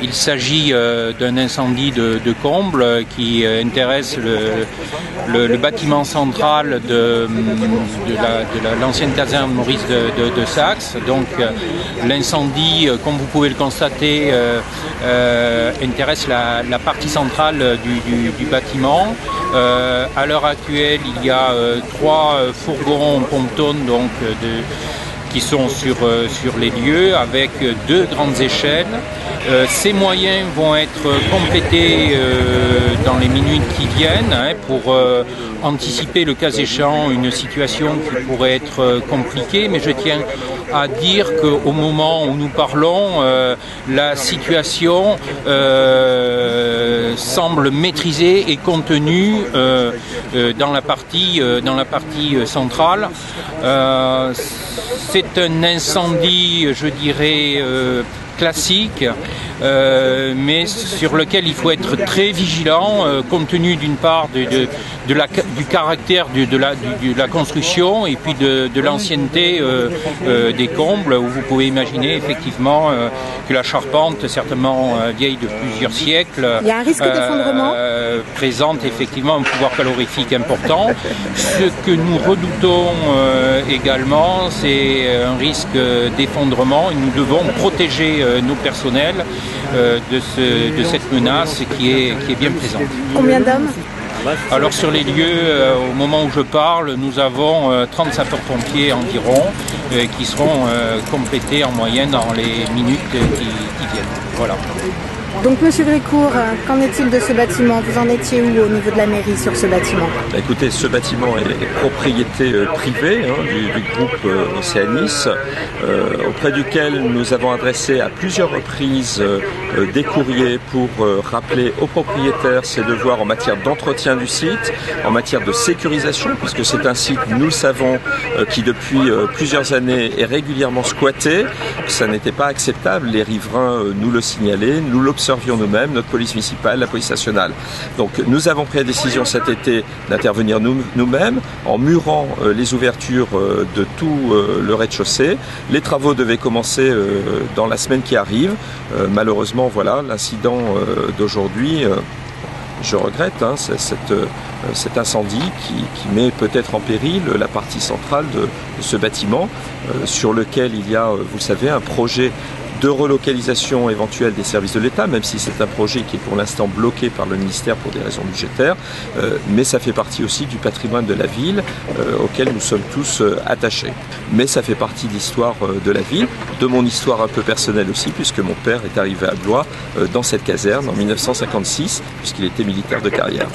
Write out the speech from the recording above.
Il s'agit d'un incendie de comble qui intéresse le bâtiment central de l'ancienne caserne Maurice de Saxe. Donc l'incendie, comme vous pouvez le constater, intéresse la partie centrale du bâtiment. À l'heure actuelle, il y a 3 fourgons pompe-tonnes qui sont sur les lieux avec 2 grandes échelles. Ces moyens vont être complétés dans les minutes qui viennent pour anticiper le cas échéant une situation qui pourrait être compliquée, mais je tiens à dire qu'au moment où nous parlons, la situation semble maîtrisée et contenue dans la partie centrale. C'est un incendie, je dirais, classique, mais sur lequel il faut être très vigilant, compte tenu d'une part du caractère de la construction et puis de l'ancienneté des combles, où vous pouvez imaginer effectivement que la charpente, certainement vieille de plusieurs siècles, il y a un risque d'effondrement, présente effectivement un pouvoir calorifique important. Ce que nous redoutons également, c'est un risque d'effondrement, et nous devons protéger nos personnels de cette menace qui est bien présente. Combien d'hommes ? Alors sur les lieux, au moment où je parle, nous avons 30 sapeurs-pompiers environ qui seront complétés en moyenne dans les minutes qui viennent. Voilà. Donc Monsieur Brécourt, qu'en est-il de ce bâtiment? Vous en étiez où au niveau de la mairie sur ce bâtiment? Écoutez, ce bâtiment est propriété privée du groupe Océanis, auprès duquel nous avons adressé à plusieurs reprises des courriers pour rappeler aux propriétaires ses devoirs en matière d'entretien du site, en matière de sécurisation, puisque c'est un site, nous le savons, qui depuis plusieurs années est régulièrement squatté. Ça n'était pas acceptable, les riverains nous le signalaient, nous l'observions nous-mêmes, notre police municipale, la police nationale. Donc nous avons pris la décision cet été d'intervenir nous-mêmes en murant les ouvertures de tout le rez-de-chaussée. Les travaux devaient commencer dans la semaine qui arrive. Malheureusement, voilà, l'incident d'aujourd'hui, je regrette cet incendie qui met peut-être en péril la partie centrale de ce bâtiment sur lequel il y a, vous le savez, un projet de relocalisation éventuelle des services de l'État, même si c'est un projet qui est pour l'instant bloqué par le ministère pour des raisons budgétaires, mais ça fait partie aussi du patrimoine de la ville auquel nous sommes tous attachés. Mais ça fait partie de l'histoire de la ville, de mon histoire un peu personnelle aussi, puisque mon père est arrivé à Blois dans cette caserne en 1956, puisqu'il était militaire de carrière.